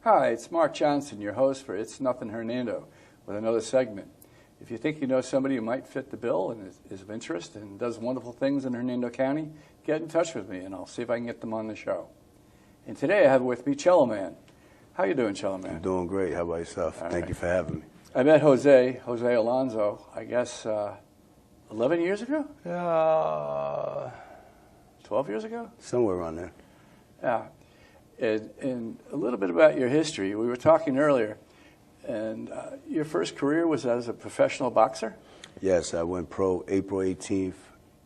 Hi, it's Mark Johnson, your host for It's Nothin Hernando, with another segment. If you think you know somebody who might fit the bill and is of interest and does wonderful things in Hernando County, get in touch with me and I'll see if I can get them on the show. And today I have with me Cello Man. How you doing, Cello Man? I'm doing great. How about yourself? Thank you for having me. I met Jose Alonso, I guess, 11 years ago? 12 years ago? Somewhere around there. Yeah. And a little bit about your history. We were talking earlier, and your first career was as a professional boxer? Yes, I went pro April 18th,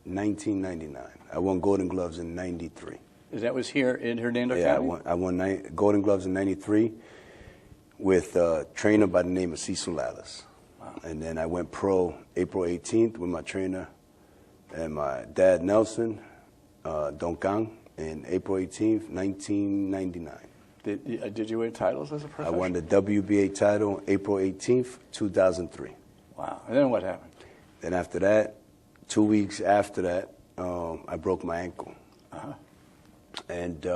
1999. I won Golden Gloves in 93. That was here in Hernando County? County? I won Golden Gloves in 93 with a trainer by the name of Cecil Lallis. Wow. And then I went pro April 18th with my trainer and my dad, Nelson Donkang, in April 18th, 1999. Did you win titles as a professional? I won the WBA title April 18th, 2003. Wow. And then what happened? Then after that, 2 weeks after that, I broke my ankle. Uh-huh. And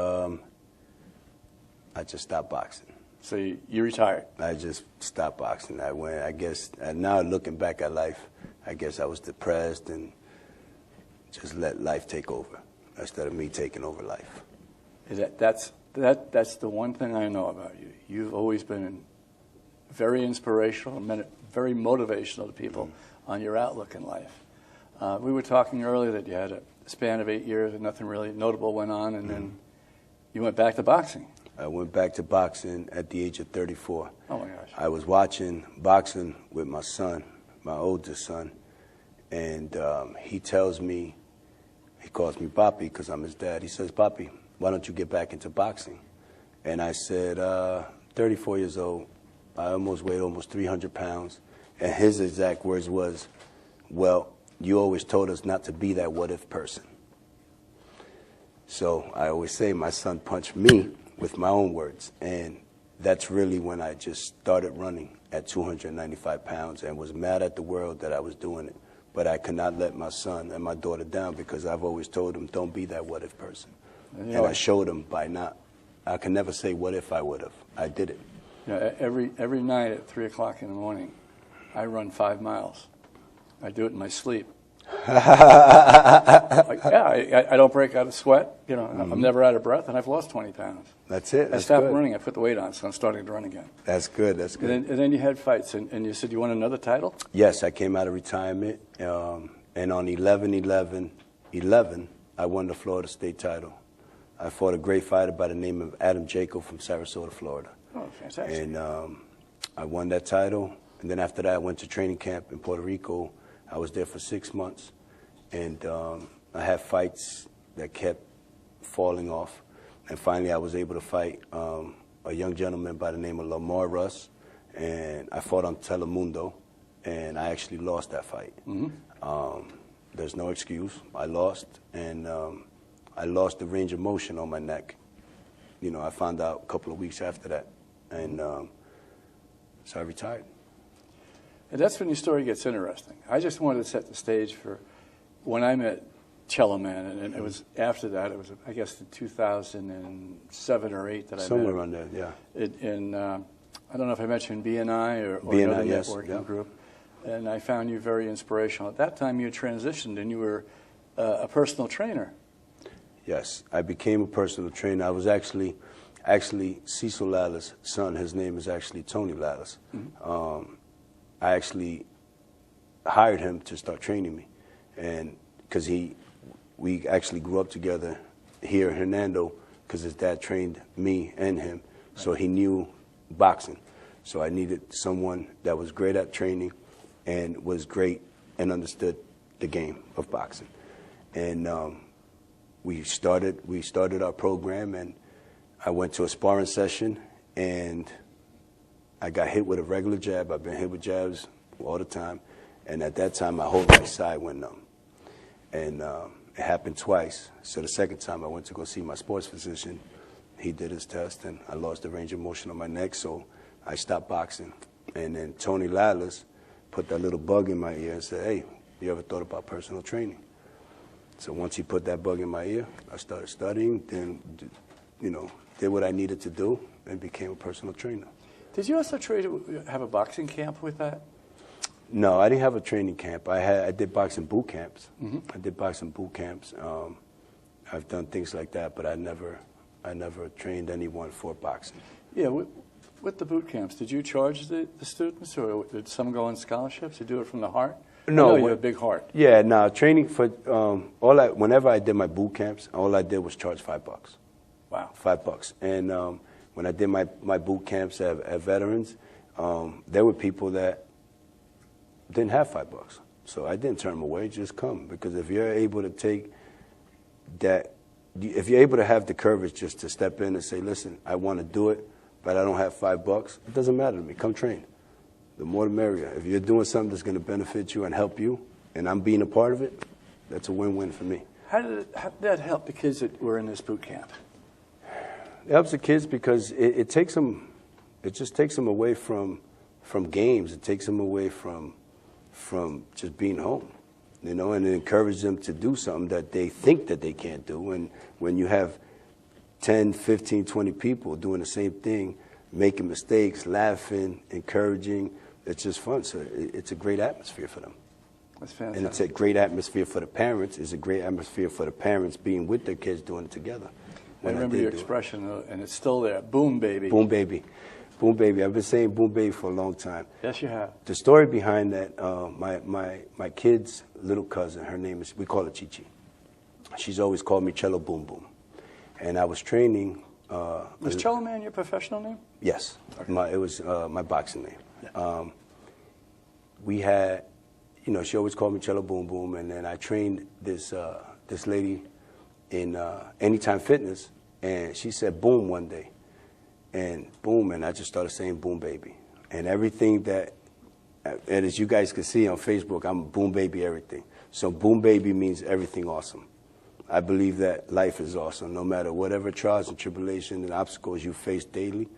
I just stopped boxing. So you retired? I just stopped boxing. I guess, now looking back at life, I guess I was depressed and just let life take over instead of me taking over life. That's the one thing I know about you. You've always been very inspirational, very motivational to people on your outlook in life. We were talking earlier that you had a span of 8 years and nothing really notable went on, and then you went back to boxing. I went back to boxing at the age of 34. Oh, my gosh. I was watching boxing with my son, my oldest son, and he tells me, he calls me Papi because I'm his dad. He says, Papi, why don't you get back into boxing? And I said, 34 years old, I weighed almost 300 pounds. And his exact words was, well, you always told us not to be that what-if person. So I always say my son punched me with my own words. And that's really when I just started running at 295 pounds and was mad at the world that I was doing it. But I could not let my son and my daughter down because I've always told them, don't be that what-if person. And I showed them by not. I can never say what if I would have. I did it. You know, every night at 3 o'clock in the morning, I run 5 miles. I do it in my sleep. I don't break out of sweat. You know, I'm never out of breath, and I've lost 20 pounds. That's it. I stopped running. I put the weight on, so I'm starting to run again. That's good. That's good. And then you had fights, and you said you won another title? Yes, I came out of retirement, and on 11/11/11, I won the Florida State title. I fought a great fighter by the name of Adam Jacob from Sarasota, Florida. Oh, fantastic. And I won that title. And then after that, I went to training camp in Puerto Rico. I was there for 6 months. And I had fights that kept falling off. And finally, I was able to fight a young gentleman by the name of Lamar Russ. And I fought on Telemundo. And I actually lost that fight. There's no excuse. I lost. And I lost the range of motion on my neck. You know, I found out a couple of weeks after that. And so I retired. And that's when your story gets interesting. I just wanted to set the stage for when I met Cello Man, and it was after that. It was, I guess, the 2007 or 8 that I met. Somewhere around there, yeah. I don't know if I mentioned BNI or another networking group. And I found you very inspirational. At that time, you had transitioned, and you were a personal trainer. Yes, I became a personal trainer. I was actually Cecil Lallis' son. His name is actually Tony Lallis. I actually hired him to start training me, and because we actually grew up together here in Hernando, because his dad trained me and him, so he knew boxing. So I needed someone that was great at training and was great and understood the game of boxing. And we started our program, and I went to a sparring session, and I got hit with a regular jab. I've been hit with jabs all the time. And at that time, my whole right side went numb. And it happened twice. So the second time I went to go see my sports physician, he did his test, and I lost the range of motion on my neck, so I stopped boxing. And then Tony Lallis put that little bug in my ear and said, hey, you ever thought about personal training? So once he put that bug in my ear, I started studying, then, you know, did what I needed to do, and became a personal trainer. Did you also have a boxing camp with that? No, I didn't have a training camp. I did boxing boot camps. I did boxing boot camps. I've done things like that, but I never trained anyone for boxing. Yeah, with the boot camps, did you charge the students, or did some go on scholarships? You do it from the heart? No, I know you have a big heart. Yeah, no, training for whenever I did my boot camps, all I did was charge $5. Wow. $5. And when I did my boot camps at Veterans, there were people that didn't have $5. So I didn't turn them away, just come. Because if you're able to take that, if you're able to have the courage just to step in and say, listen, I want to do it, but I don't have $5, it doesn't matter to me, come train. The more the merrier. If you're doing something that's going to benefit you and help you, and I'm being a part of it, that's a win-win for me. How did that help the kids that were in this boot camp? It helps the kids because it takes them, it just takes them away from games. It takes them away from just being home, you know, and it encourages them to do something that they think that they can't do. And when you have 10, 15, 20 people doing the same thing, making mistakes, laughing, encouraging, it's just fun. So it's a great atmosphere for them. That's fantastic. And it's a great atmosphere for the parents. It's a great atmosphere for the parents being with their kids doing it together. I remember your expression, and it's still there. Boom, baby. Boom, baby. Boom, baby. I've been saying boom, baby for a long time. Yes, you have. The story behind that, my kid's little cousin, her name is, we call her Chi-Chi. She's always called me Cello Boom Boom. And I was training. Was Cello Man your professional name? Yes. Okay. It was my boxing name. Yeah. We had, you know, she always called me Cello Boom Boom, and then I trained this lady in Anytime Fitness, and she said boom one day, and boom, and I just started saying boom baby, and everything that, and as you guys can see on Facebook, I'm boom baby everything. So boom baby means everything awesome. I believe that life is awesome, no matter whatever trials and tribulations and obstacles you face daily.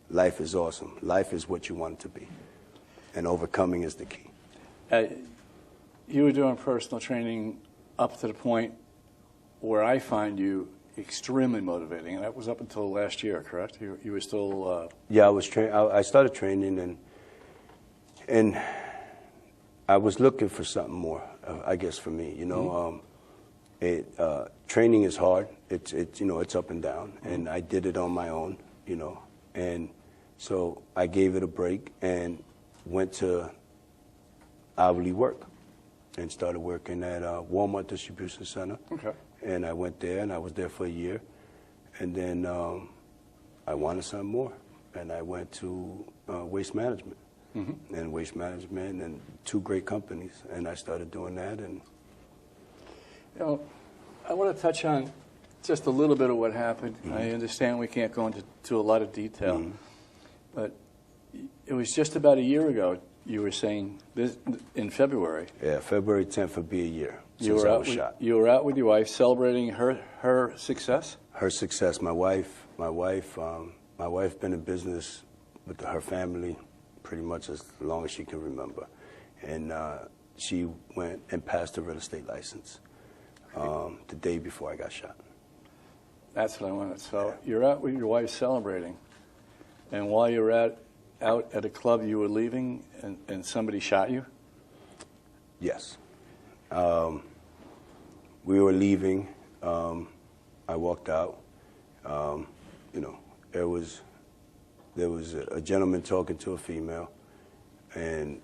Life is awesome. Life is what you want it to be, and overcoming is the key. You were doing personal training up to the point where I find you extremely motivating, and that was up until last year, correct? You were still... Yeah, I started training, and I was looking for something more, I guess, for me. You know, training is hard. It's you know, it's up and down, and I did it on my own, you know, and so I gave it a break and went to hourly work and started working at Walmart Distribution Center. Okay. And I went there, and I was there for a year, and then I wanted something more, and I went to Waste Management, and Waste Management, and two great companies, and I started doing that. And you know, I want to touch on just a little bit of what happened. I understand we can't go into a lot of detail, but it was just about a year ago. You were saying this in February. Yeah, February 10th would be a year since I was shot. You were out with your wife celebrating her success? Her success. My wife been in business with her family pretty much as long as she can remember. And she went and passed her real estate license the day before I got shot. That's what I wanted. So you're out with your wife celebrating, and while you're out at a club you were leaving, and somebody shot you? Yes. We were leaving. I walked out. You know, there was a gentleman talking to a female, and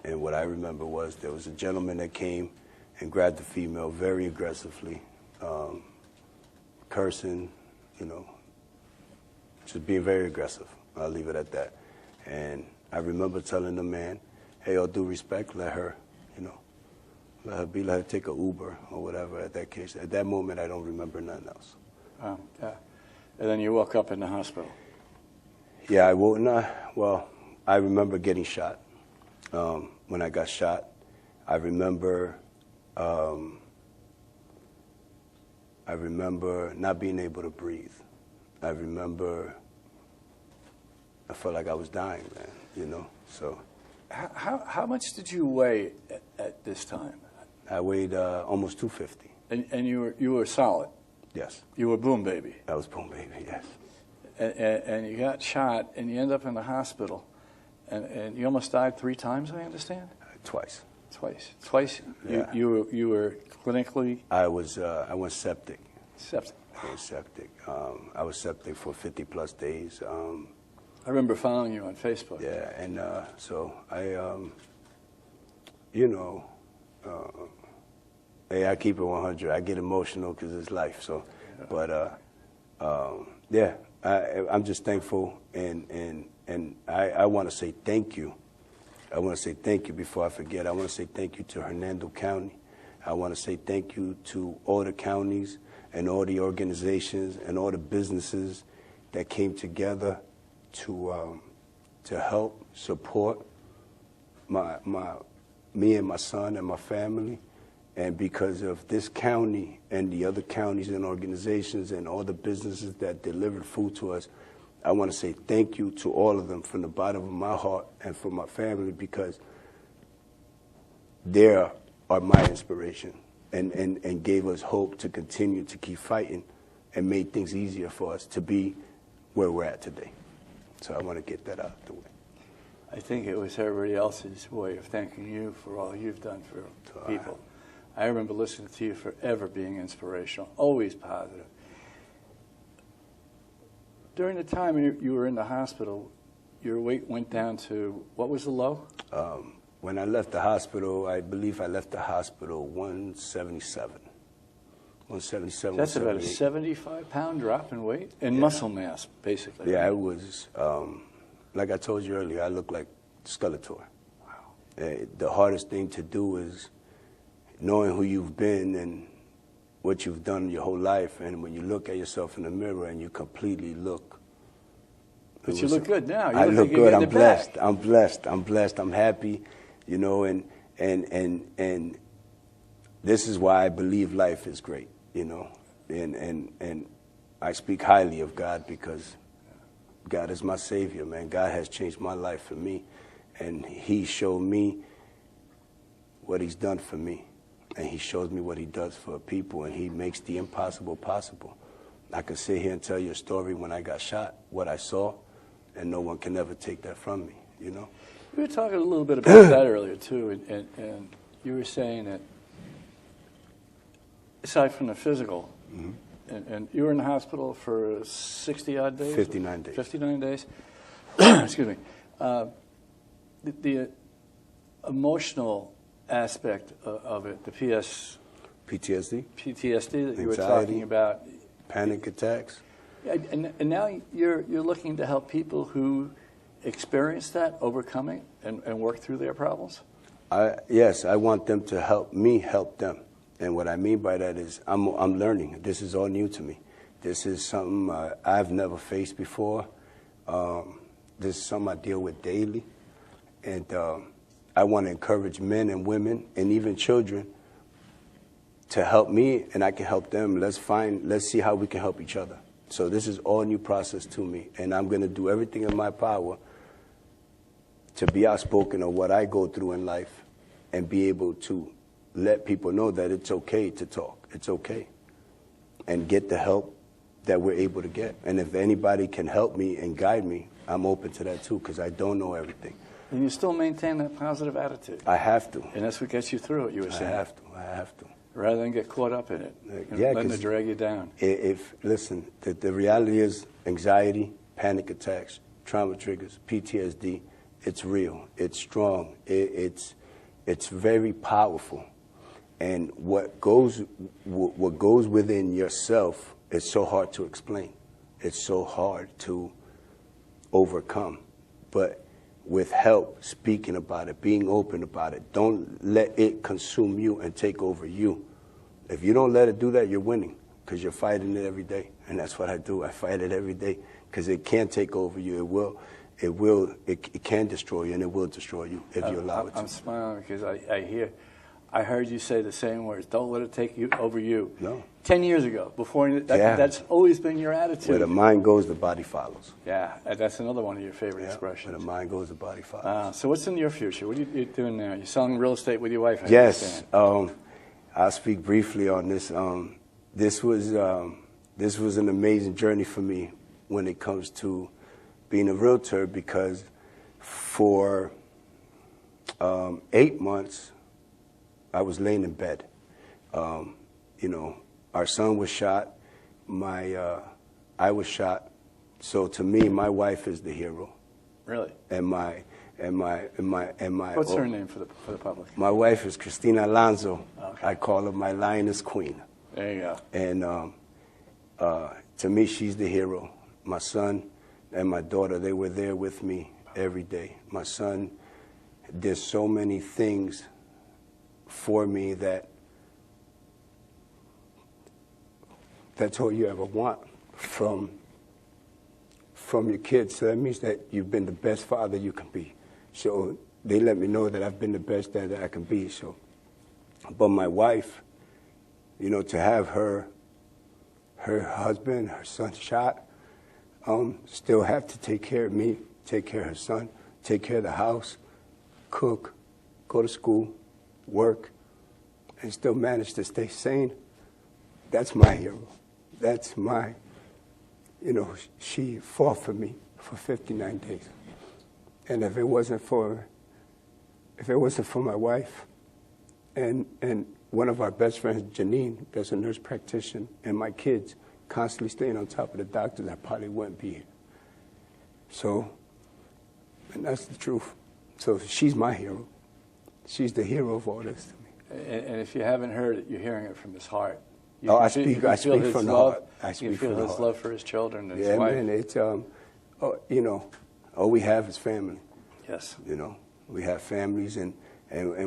what I remember was there was a gentleman that came and grabbed the female very aggressively, cursing, you know, just being very aggressive. I'll leave it at that. And I remember telling the man, hey, all due respect, let her, you know, let her take an Uber or whatever at that case. At that moment, I don't remember nothing else. Yeah. And then you woke up in the hospital. Yeah, I woke up. Well, I remember getting shot. When I got shot, I remember not being able to breathe. I felt like I was dying, man, you know, so. How much did you weigh at this time? I weighed almost 250. And you were solid? Yes. You were boom baby? I was boom baby, yes. and you got shot, and you end up in the hospital, and you almost died 3 times, I understand? Twice. Twice. Yeah. You were clinically? I went septic. Septic. I was septic. I was septic for 50+ days. I remember following you on Facebook. Yeah, and so I, hey, I keep it 100. I get emotional because it's life. So, yeah. But yeah, I'm just thankful, and I want to say thank you. I want to say thank you before I forget. I want to say thank you to Hernando County. I want to say thank you to all the counties and all the organizations and all the businesses that came together to help support me and my son and my family. And because of this county and the other counties and organizations and all the businesses that delivered food to us, I want to say thank you to all of them from the bottom of my heart and for my family, because they are my inspiration and gave us hope to continue to keep fighting and made things easier for us to be where we're at today. So I want to get that out of the way. I think it was everybody else's way of thanking you for all you've done for people. I remember listening to you forever being inspirational, always positive. During the time you were in the hospital, your weight went down to, what was the low? When I left the hospital, I believe I left the hospital 177. 177. That's about a 75-pound drop in weight and muscle mass, basically. Yeah, it was, like I told you earlier, I look like Skeletor. Wow. The hardest thing to do is knowing who you've been and what you've done your whole life, and when you look at yourself in the mirror and you completely look. But you look good now. I look good. I'm blessed. I'm blessed. I'm blessed. I'm happy, and this is why I believe life is great, and I speak highly of God because God is my Savior, man. God has changed my life for me, and He showed me what He's done for me. And He shows me what He does for people, and He makes the impossible possible. I could sit here and tell you a story when I got shot, what I saw, and no one can ever take that from me, You were talking a little bit about that earlier, too, and you were saying that aside from the physical, and you were in the hospital for 60-odd days? 59 days. 59 days? Excuse me. The emotional aspect of it, the PTSD that you were Anxiety, talking about, panic attacks. And now you're looking to help people who experience that, overcome it, and work through their problems. Yes, I want them to help me help them, and what I mean by that is I'm learning. This is all new to me. This is something I've never faced before. This is something I deal with daily, and I want to encourage men and women and even children to help me, and I can help them. Let's see how we can help each other. So this is all new process to me, and I'm going to do everything in my power to be outspoken of what I go through in life and be able to let people know that it's okay to talk. It's okay. And get the help that we're able to get. And if anybody can help me and guide me, I'm open to that too, because I don't know everything. And you still maintain that positive attitude. I have to. And that's what gets you through it, you were saying. I have to. Rather than get caught up in it. Yeah, letting it drag you down. Listen, the reality is anxiety, panic attacks, trauma triggers, PTSD, it's real. It's strong. It's very powerful. And what goes within yourself is so hard to explain. It's so hard to overcome. But with help, speaking about it, being open about it, don't let it consume you and take over you. If you don't let it do that, you're winning, because you're fighting it every day. And that's what I do. I fight it every day, because it can take over you. It can destroy you, and it will destroy you if you allow it to. I'm smiling because I heard you say the same words. Don't let it take you over you. No. 10 years ago, that's always been your attitude. Where the mind goes, the body follows. Yeah, that's another one of your favorite expressions. Where the mind goes, the body follows. So what's in your future? What are you doing now? You're selling real estate with your wife, I Yes. understand. I'll speak briefly on this. This was an amazing journey for me. when it comes to being a realtor, because for 8 months I was laying in bed. You know, our son was shot, I was shot. So to me, my wife is the hero. Really? And my What's her name for the public? My wife is Christina Alonso. Okay. I call her my lioness queen. There you go. And to me, she's the hero. My son and my daughter, they were there with me every day. My son did so many things for me that's all you ever want from your kids. So that means that you've been the best father you can be. So they let me know that I've been the best dad that I can be. So, but my wife, you know, to have her husband, her son shot, still have to take care of me, take care of her son, take care of the house, cook, go to school, work, and still manage to stay sane. That's my hero. That's my, you know, she fought for me for 59 days. And if it wasn't for my wife and one of our best friends, Janine, that's a nurse practitioner, and my kids constantly staying on top of the doctors, I probably wouldn't be here. So, and that's the truth. So she's my hero. She's the hero of all this to me. And if you haven't heard it, you're hearing it from his heart. I speak from the heart. I speak you feel from the his heart. love for his children and his Yeah, wife. man, it's, you know, all we have is family. Yes. You know, we have families and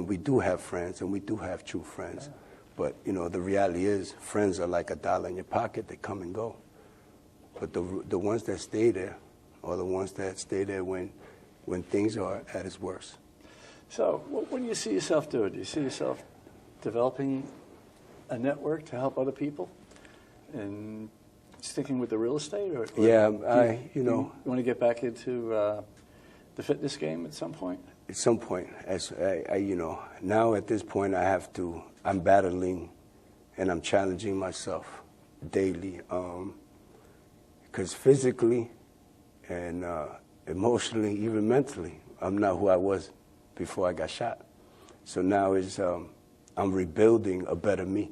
we do have friends and we do have true friends. Yeah. But, you know, the reality is friends are like $1 in your pocket. They come and go. But the ones that stay there are the ones that stay there when things are at its worst. So what do you see yourself doing? Do you see yourself developing a network to help other people and sticking with the real estate? Or yeah, you want to get back into the fitness game at some point? At some point, as you know, now at this point, I'm battling and I'm challenging myself daily, because physically and emotionally, even mentally, I'm not who I was before I got shot. So now I'm rebuilding a better me.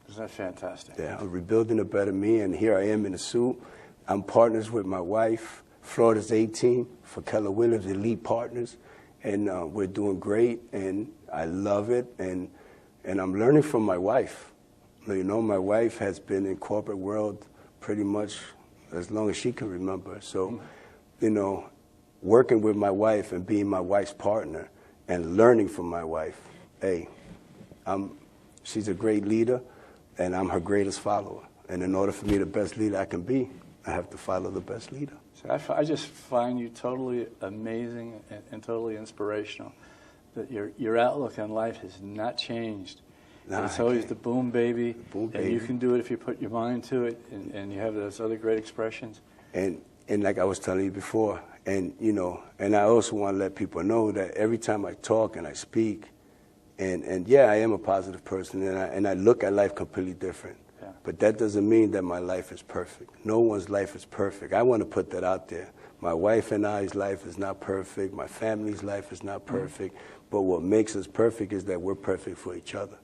Isn't that fantastic? Yeah, I'm rebuilding a better me, and here I am in a suit. I'm partners with my wife, Florida's 18, for Keller Williams, elite partners, and we're doing great, and I love it, and I'm learning from my wife. You know, my wife has been in corporate world pretty much as long as she can remember. So, you know, working with my wife and being my wife's partner and learning from my wife, hey, she's a great leader, and I'm her greatest follower. And in order for me the best leader I can be, I have to follow the best leader. So I just find you totally amazing and totally inspirational. That your outlook on life has not changed. Nah, it's always the boom baby, boom, and you can do it if you put your mind to it, and you have those other great expressions. And like I was telling you before, and you know, and I also want to let people know that every time I talk and I speak, and yeah, I am a positive person, and I look at life completely different. Yeah. But that doesn't mean that my life is perfect. No one's life is perfect. I want to put that out there. My wife and I's life is not perfect. My family's life is not perfect. But what makes us perfect is that we're perfect for each other.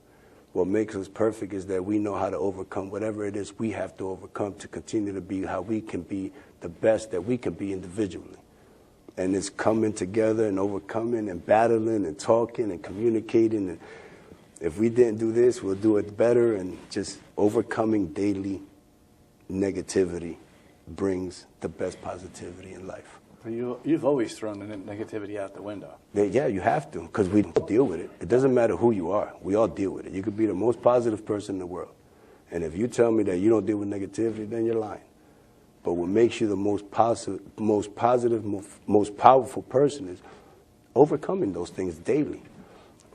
What makes us perfect is that we know how to overcome whatever it is we have to overcome to continue to be how we can be the best that we can be individually. And it's coming together and overcoming and battling and talking and communicating. And if we didn't do this, we'll do it better. And just overcoming daily negativity brings the best positivity in life. But you've always thrown the negativity out the window. Yeah, you have to, because we deal with it. It doesn't matter who you are. We all deal with it. You could be the most positive person in the world. And if you tell me that you don't deal with negativity, then you're lying. But what makes you the most positive, most powerful person is overcoming those things daily.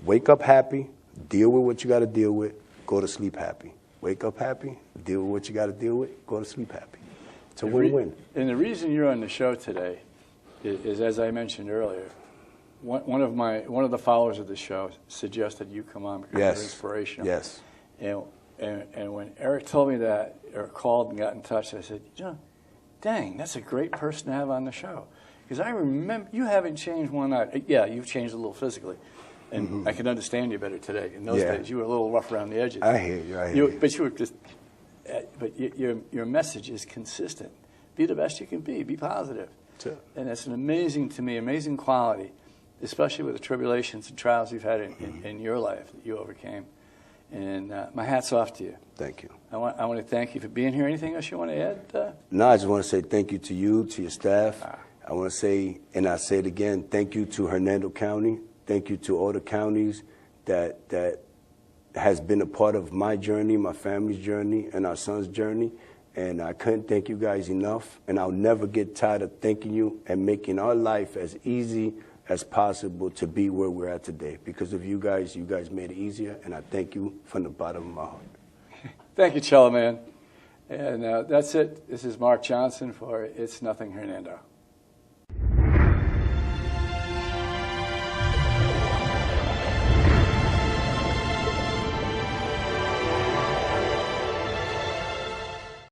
Wake up happy, deal with what you got to deal with, go to sleep happy. Wake up happy, deal with what you got to deal with, go to sleep happy. It's a win-win. And the reason you're on the show today is, as I mentioned earlier, one of the followers of the show suggested you come on because you're inspirational. Yes. And when Eric told me that, or called and got in touch, I said, dang, that's a great person to have on the show. Because I remember, you haven't changed one iota. Yeah, you've changed a little physically. And I can understand you better today. In those days, you were a little rough around the edges. I hear you. I hear you. But you were just, your message is consistent. Be the best you can be. Be positive. Sure. And that's an amazing, to me, amazing quality, especially with the tribulations and trials you've had in your life that you overcame. And my hat's off to you. Thank you. I want to thank you for being here. Anything else you want to add? No, I just want to say thank you to you, to your staff. I want to say, and I say it again, thank you to Hernando County. Thank you to all the counties that has been a part of my journey, my family's journey, and our son's journey. And I couldn't thank you guys enough. And I'll never get tired of thanking you and making our life as easy as possible to be where we're at today. Because of you guys made it easier. And I thank you from the bottom of my heart. Thank you, Cello Man. And that's it. This is Mark Johnson for It's Nothin Hernando.